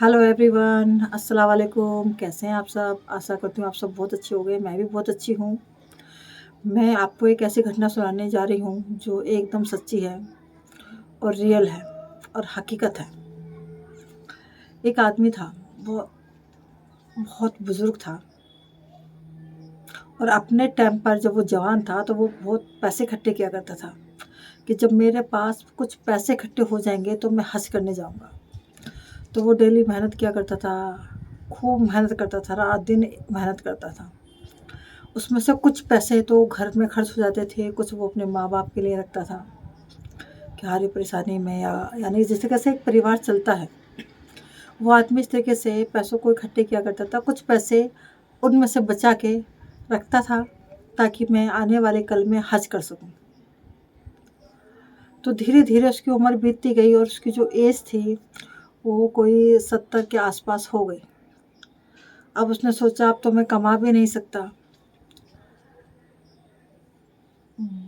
Hello everyone, अस्सलाम वालेकुम। कैसे हैं आप सब? आशा करती हूँ आप सब बहुत अच्छे होंगे। मैं भी बहुत अच्छी हूँ। मैं आपको एक ऐसी घटना सुनाने जा रही हूँ जो एकदम सच्ची है और रियल है और हकीकत है। एक आदमी था, वो बहुत बुज़ुर्ग था और अपने टाइम पर जब वो जवान था तो वो बहुत पैसे इकट्ठे किया करता था कि जब मेरे पास कुछ पैसे इकट्ठे हो जाएंगे तो मैं हज करने जाऊँगा। तो वो डेली मेहनत किया करता था, खूब मेहनत करता था, रात दिन मेहनत करता था। उसमें से कुछ पैसे तो घर में खर्च हो जाते थे, कुछ वो अपने माँ-बाप के लिए रखता था कि हर एक परेशानी में या यानी जिस तरीके से एक परिवार चलता है, वो आदमी इस तरीके से पैसों को इकट्ठे किया करता था। कुछ पैसे उनमें से बचा के रखता था ताकि मैं आने वाले कल में हज कर सकूँ। तो धीरे-धीरे उसकी उम्र बीतती गई और उसकी जो एज थी, वो कोई 70 के आस-पास हो गई। अब उसने सोचा अब तो मैं कमा भी नहीं सकता।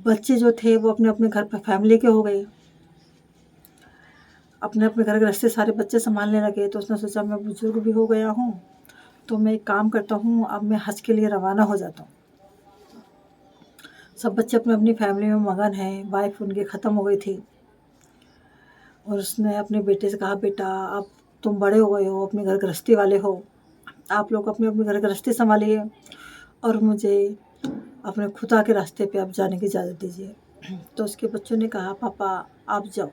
बच्चे जो थे वो अपने-अपने घर पे फैमिली के हो गए। अपने-अपने घर गृहस्थी सारे बच्चे सँभालने लगे, तो उसने सोचा मैं बुज़ुर्ग भी हो गया हूँ, तो मैं एक काम करता हूँ, अब मैं हज के लिए रवाना हो जाता हूँ। सब बच्चे अपनी-अपनी फैमिली में मगन हैं, वाइफ़ उनकी ख़त्म हो गई थी और उसने अपने बेटे से कहा, "बेटा, अब तुम बड़े हो गए हो, अपने घर गृहस्थी वाले हो, आप लोग अपनी-अपनी घर गृहस्थी सँभालिए और मुझे अपने खुदा के रास्ते पे अब जाने की इजाज़त दीजिए।" तो उसके बच्चों ने कहा, "पापा, आप जाओ।"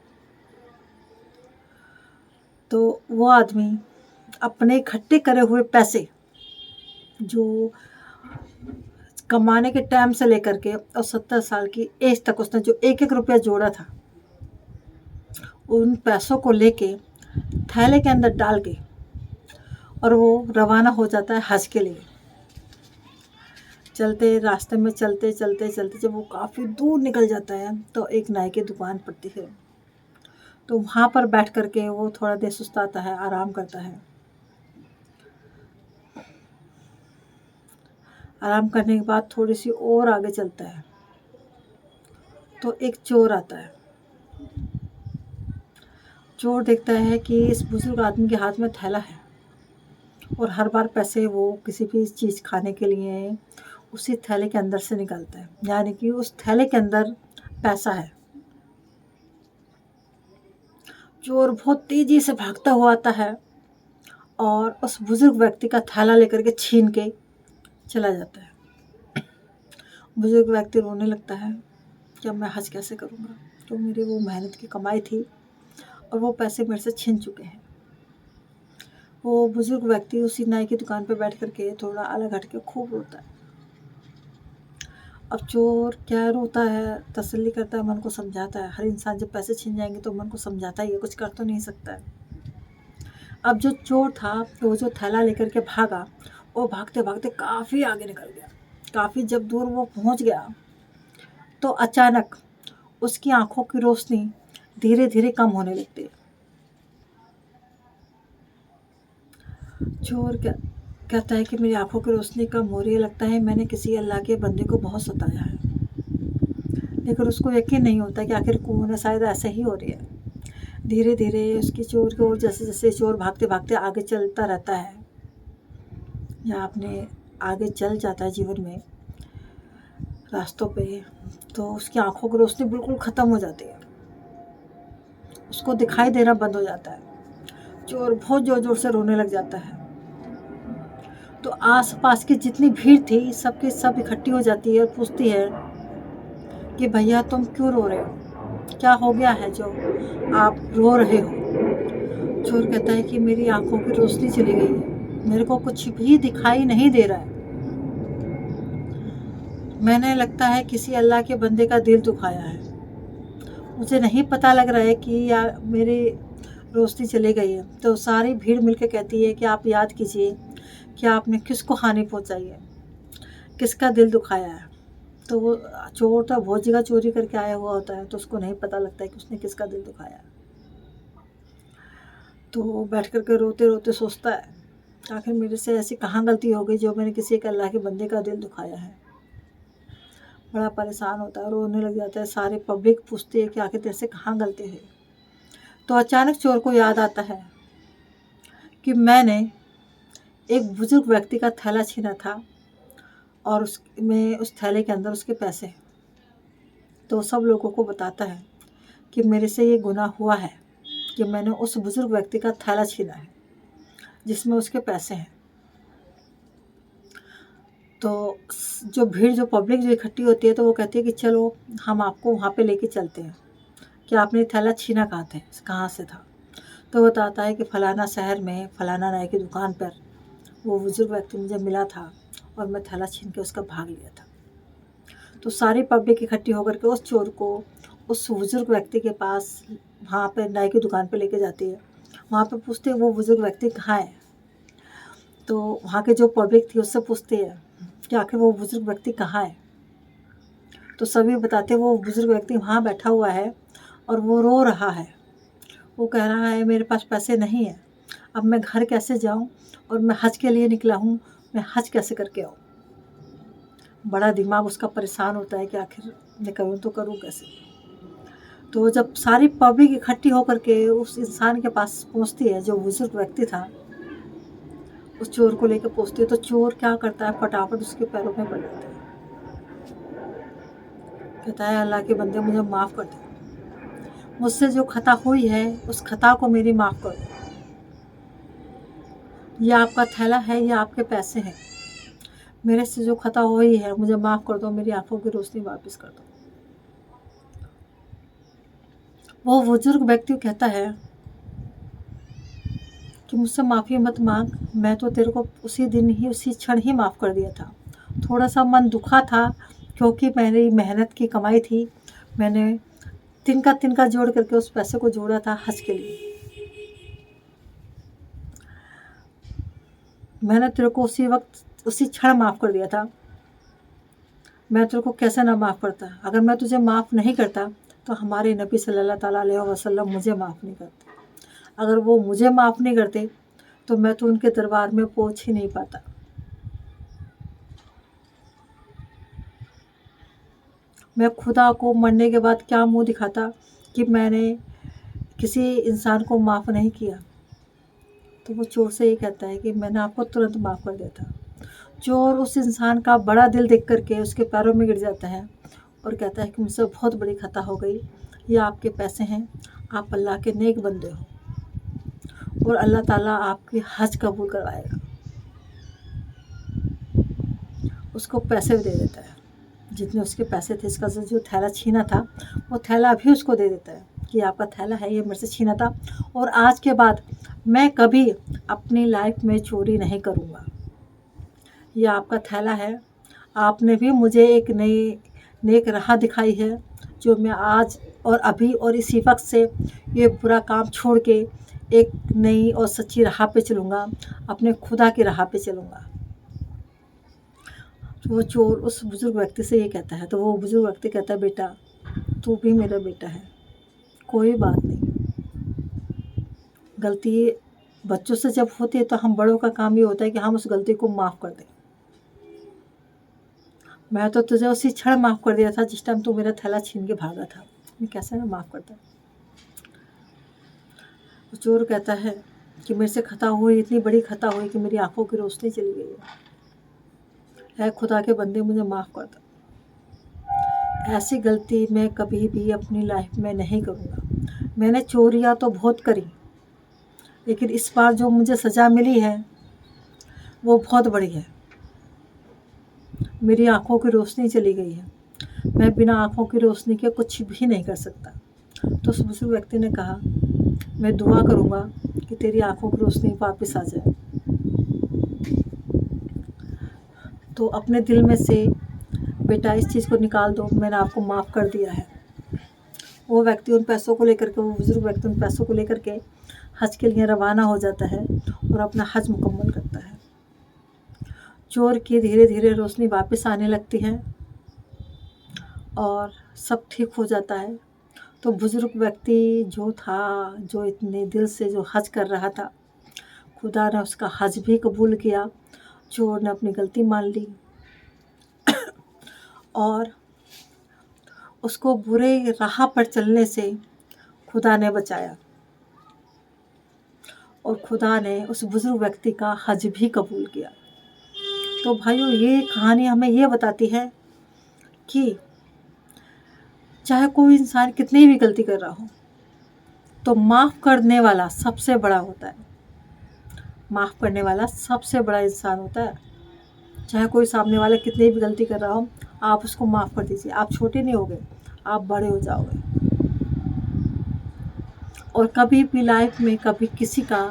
तो वो आदमी अपने इकट्ठे करे हुए पैसे जो कमाने के टाइम से लेकर के और 70 साल की एज तक उसने जो एक-एक रुपया जोड़ा था, उन पैसों को लेके थैले के अंदर डाल के और वो रवाना हो जाता है हज के लिए। चलते रास्ते में चलते जब वो काफ़ी दूर निकल जाता है, तो एक नाई की दुकान पड़ती है। तो वहाँ पर बैठ कर के वो थोड़ा देर सुस्ताता है, आराम करता है। आराम करने के बाद थोड़ी-सी और आगे चलता है, तो एक चोर आता है। चोर देखता है कि इस बुज़ुर्ग आदमी के हाथ में थैला है और हर बार पैसे वो किसी भी चीज़ खाने के लिए उसी थैले के अंदर से निकालता है, यानी कि उस थैले के अंदर पैसा है। चोर बहुत तेज़ी से भागता हुआ आता है और उस बुज़ुर्ग व्यक्ति का थैला लेकर के छीन के चला जाता है। बुज़ुर्ग व्यक्ति रोने लगता है कि अब मैं हज कैसे करूँगा? तो मेरी वो मेहनत की कमाई थी और वो पैसे मेरे से छिन चुके हैं। वो बुज़ुर्ग व्यक्ति उसी नाई की दुकान पे बैठ कर के थोड़ा अलग हट के खूब रोता है। अब चोर क्या रोता है, तसल्ली करता है, मन को समझाता है। हर इंसान जब पैसे छिन जाएँगे तो मन को समझाता ही है, कुछ कर तो नहीं सकता है। अब जो चोर था, वो जो थैला लेकर के भागा, वो भागते-भागते काफ़ी आगे निकल गया। काफ़ी जब दूर वो पहुँच गया, तो अचानक उसकी आँखों की रोशनी धीरे-धीरे कम होने लगती है। चोर कहता है कि मेरी आँखों की रोशनी कम हो रही है, लगता है मैंने किसी अल्लाह के बंदे को बहुत सताया है। लेकिन उसको यकीन नहीं होता कि आखिर कौन है, शायद ऐसा ही हो रही है। धीरे-धीरे उसकी चोर की ओर जैसे-जैसे चोर भागते-भागते आगे चलता रहता है या अपने आगे चल जाता है जीवन में रास्तों पे, तो उसकी आँखों की रोशनी बिल्कुल ख़त्म हो जाती है। उसको दिखाई देना बंद हो जाता है। चोर बहुत ज़ोर-ज़ोर से रोने लग जाता है। तो आस-पास की जितनी भीड़ थी, सब की सब इकट्ठी हो जाती है और पूछती है कि भैया तुम क्यों रो रहे हो? क्या हो गया है जो आप रो रहे हो? चोर कहता है कि मेरी आँखों की रोशनी चली गई है। मेरे को कुछ भी दिखाई नहीं दे रहा है। मैंने लगता है किसी अल्लाह के बंदे का दिल दुखाया है। मुझे नहीं पता लग रहा है कि या मेरी रोशनी चली गई है। तो सारी भीड़ मिलके कहती है कि आप याद कीजिए कि आपने किसको हानि पहुँचाई है, किसका दिल दुखाया है। तो वो चोर तो बहुत जगह चोरी करके आया हुआ होता है, तो उसको नहीं पता लगता है कि उसने किसका दिल दुखाया है। तो वो बैठ कर के रोते-रोते सोचता है, आखिर मेरे से ऐसी कहाँ गलती हो गई जो मैंने किसी एक अल्लाह के बंदे का दिल दुखाया है। बड़ा परेशान होता है, रोने लग जाता है। सारी पब्लिक पूछती है कि आखिर तेरे से कहाँ गलती हुई? तो अचानक चोर को याद आता है कि मैंने एक बुजुर्ग व्यक्ति का थैला छीना था और उस थैले के अंदर उसके पैसे हैं। तो सब लोगों को बताता है कि मेरे से ये गुनाह हुआ है कि मैंने उस बुजुर्ग व्यक्ति का थैला छीना है जिसमें उसके पैसे हैं। तो जो भीड़, जो पब्लिक जो इकट्ठी होती है, तो वो कहती है कि चलो हम आपको वहाँ पे लेके चलते हैं कि आपने थैला छीना कहाँ से था। तो बताता है कि फ़लाना शहर में फ़लाना नाई की दुकान पर वो बुजुर्ग व्यक्ति मुझे मिला था और मैं थैला छीन के उसका भाग लिया था। तो सारी पब्लिक इकट्ठी होकर के उस चोर को उस बुजुर्ग व्यक्ति के पास वहाँ पे नाई की दुकान पे लेके जाती है। वहाँ पे पूछते हैं वो बुजुर्ग व्यक्ति कहाँ है। तो वहाँ के जो पब्लिक थी उससे पूछती है कि आखिर वो बुजुर्ग व्यक्ति कहाँ है। तो सभी बताते हैं वो बुजुर्ग व्यक्ति वहाँ बैठा हुआ है और वो रो रहा है। वो कह रहा है मेरे पास पैसे नहीं है, अब मैं घर कैसे जाऊँ, और मैं हज के लिए निकला हूँ, मैं हज कैसे करके आऊँ। बड़ा दिमाग उसका परेशान होता है कि आखिर मैं करूँ तो करूँ कैसे। तो जब सारी पब्लिक इकट्ठी होकर के उस इंसान के पास पहुँचती है जो बुजुर्ग व्यक्ति था, उस चोर को लेकर पहुँचती है, तो चोर क्या करता है, फटाफट उसके पैरों में पड़ जाता है। कहता है अल्लाह के बंदे मुझे माफ़ कर दे, मुझसे जो खता हुई है उस खता को मेरी माफ़ कर दो। ये आपका थैला है, ये आपके पैसे हैं, मेरे से जो खता हुई है मुझे माफ़ कर दो, मेरी आंखों की रोशनी वापस कर दो। वो बुजुर्ग व्यक्ति कहता है कि मुझसे माफ़ी मत मांग, मैं तो तेरे को उसी दिन ही, उसी क्षण ही माफ़ कर दिया था। थोड़ा सा मन दुखा था क्योंकि मेरी मेहनत की कमाई थी, मैंने तिनका जोड़ करके उस पैसे को जोड़ा था हज के लिए। मैंने तेरे को उसी वक्त, उसी क्षण माफ़ कर दिया था। मैं तेरे को कैसे ना माफ़ करता। अगर मैं तुझे माफ़ नहीं करता तो हमारे नबी सल्लल्लाहु अलैहि वसल्लम मुझे माफ़ नहीं करते। अगर वो मुझे माफ़ नहीं करते तो मैं तो उनके दरबार में पहुँच ही नहीं पाता। मैं खुदा को मरने के बाद क्या मुँह दिखाता कि मैंने किसी इंसान को माफ़ नहीं किया। तो वो चोर से ये कहता है कि मैंने आपको तुरंत माफ़ कर दिया था। चोर उस इंसान का बड़ा दिल देख करके उसके पैरों में गिर जाता है और कहता है कि मुझसे बहुत बड़ी खता हो गई, ये आपके पैसे हैं, आप अल्लाह के नेक बंदे हो और अल्लाह ताला आपकी हज कबूल करवाएगा। उसको पैसे भी दे देता है, जितने उसके पैसे थे। इसका जो थैला छीना था वो थैला भी उसको दे देता है कि आपका थैला है, ये मेरे से छीना था और आज के बाद मैं कभी अपनी लाइफ में चोरी नहीं करूँगा। ये आपका थैला है, आपने भी मुझे एक नई नेक राह दिखाई है जो मैं आज और अभी और इसी वक्त से ये बुरा काम छोड़ के एक नई और सच्ची राह पे चलूँगा, अपने खुदा की राह पे चलूँगा। तो वो चोर उस बुजुर्ग व्यक्ति से ये कहता है, तो वो बुजुर्ग व्यक्ति कहता है बेटा तू भी मेरा बेटा है, कोई बात नहीं। गलती बच्चों से जब होती है तो हम बड़ों का काम ये होता है कि हम उस गलती को माफ़ कर दें। मैं तो तुझे उसी क्षण माफ़ कर दिया था जिस टाइम तू मेरा थैला छीन के भागा था, मैं कैसे ना माफ़ करता। चोर कहता है कि मेरे से खता हुई, इतनी बड़ी खता हुई कि मेरी आंखों की रोशनी चली गई है खुदा के बंदे मुझे माफ़ कर दो। ऐसी गलती मैं कभी भी अपनी लाइफ में नहीं करूँगा। मैंने चोरियाँ तो बहुत करी, लेकिन इस बार जो मुझे सज़ा मिली है वो बहुत बड़ी है। मेरी आंखों की रोशनी चली गई है, मैं बिना आंखों की रोशनी के कुछ भी नहीं कर सकता। तो उस बुजुर्ग व्यक्ति ने कहा मैं दुआ करूँगा कि तेरी आंखों की रोशनी वापस आ जाए। तो अपने दिल में से बेटा इस चीज़ को निकाल दो, मैंने आपको माफ़ कर दिया है। वो व्यक्ति उन पैसों को लेकर के, वो बुजुर्ग व्यक्ति उन पैसों को लेकर के हज के लिए रवाना हो जाता है और अपना हज मुकम्मल करता है। चोर की धीरे धीरे रोशनी वापस आने लगती है और सब ठीक हो जाता है। तो बुजुर्ग व्यक्ति जो था, जो इतने दिल से जो हज कर रहा था, खुदा ने उसका हज भी कबूल किया। चोर ने अपनी गलती मान ली और उसको बुरे राह पर चलने से खुदा ने बचाया और खुदा ने उस बुजुर्ग व्यक्ति का हज भी कबूल किया। तो भाइयों, ये कहानी हमें ये बताती है कि चाहे कोई इंसान कितनी भी गलती कर रहा हो, तो माफ़ करने वाला सबसे बड़ा होता है। माफ़ करने वाला सबसे बड़ा इंसान होता है। चाहे कोई सामने वाला कितनी भी गलती कर रहा हो, आप उसको माफ़ कर दीजिए। आप छोटे नहीं होगे, आप बड़े हो जाओगे। और कभी भी लाइफ में कभी किसी का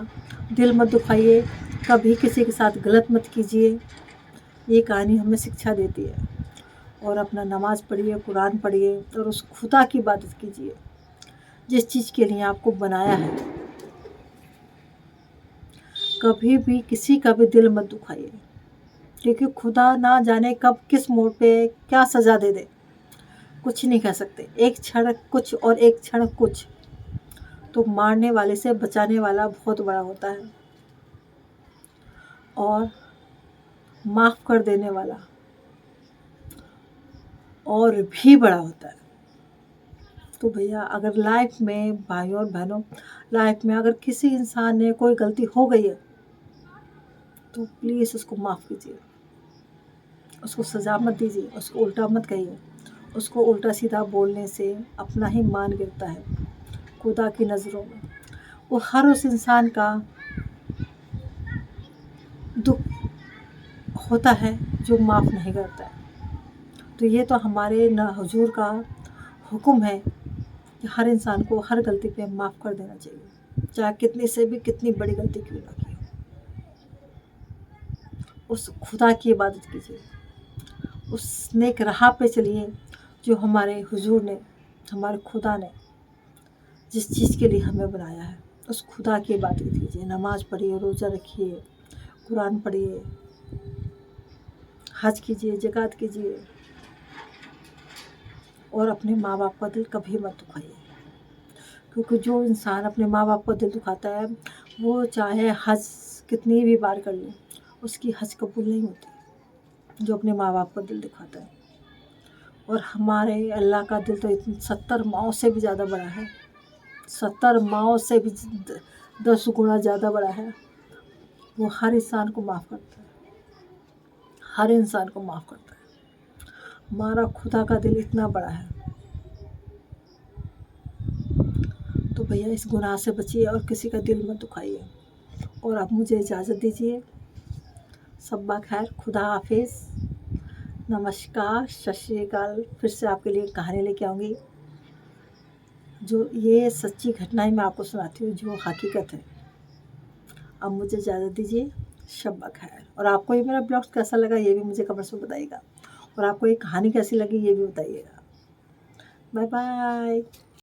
दिल मत दुखाइए, कभी किसी के साथ गलत मत कीजिए। ये कहानी हमें शिक्षा देती है। और अपना नमाज़ पढ़िए, कुरान पढ़िए और उस खुदा की इबादत कीजिए जिस चीज़ के लिए आपको बनाया है। कभी भी किसी का भी दिल मत दुखाइए, क्योंकि खुदा ना जाने कब किस मोड़ पे क्या सज़ा दे दे, कुछ नहीं कह सकते। एक क्षण कुछ और एक क्षण कुछ। तो मारने वाले से बचाने वाला बहुत बड़ा होता है, और माफ़ कर देने वाला और भी बड़ा होता है। तो भैया, अगर लाइफ में भाइयों और बहनों, लाइफ में अगर किसी इंसान ने कोई गलती हो गई है, तो प्लीज़ उसको माफ़ कीजिए। उसको सज़ा मत दीजिए, उसको उल्टा मत कहिए। उसको उल्टा सीधा बोलने से अपना ही मान गिरता है खुदा की नज़रों में। वो हर उस इंसान का दुख होता है जो माफ़ नहीं करता है। तो ये तो हमारे न हुजूर का हुक्म है कि हर इंसान को हर गलती पे माफ़ कर देना चाहिए, चाहे कितनी से भी कितनी बड़ी गलती क्यों ना की हो। उस खुदा की इबादत कीजिए, उस नेक राह पे चलिए जो हमारे हुजूर ने, हमारे खुदा ने जिस चीज़ के लिए हमें बनाया है। उस खुदा की इबादत कीजिए, नमाज़ पढ़िए, रोज़ा रखिए, कुरान पढ़िए, हज कीजिए, ज़कात कीजिए, और अपने माँ बाप का दिल कभी मत दुखाइए। क्योंकि जो इंसान अपने माँ बाप का दिल दुखाता है, वो चाहे हज कितनी भी बार कर ले, उसकी हज कबूल नहीं होती। जो अपने माँ बाप का दिल दुखाता है। और हमारे अल्लाह का दिल तो 70 माओं से भी ज़्यादा बड़ा है, 70 माओं से भी 10 गुना ज़्यादा बड़ा है। वो हर इंसान को माफ़ करता है, हर इंसान को माफ़ करता है। हमारा खुदा का दिल इतना बड़ा है। तो भैया, इस गुनाह से बचिए और किसी का दिल मत दुखाइए। और अब मुझे इजाज़त दीजिए। सब्बा खैर, खुदा हाफिज़, नमस्कार, सत श्री अकाल। फिर से आपके लिए कहानी लेके आऊँगी। जो ये सच्ची घटनाएं मैं आपको सुनाती हूँ, जो हकीकत है। अब मुझे इजाज़त दीजिए। शब्बा खैर। और आपको ये मेरा ब्लॉग कैसा लगा, ये भी मुझे कमेंट्स में बताइएगा। और आपको ये कहानी कैसी लगी, ये भी बताइएगा। Bye bye.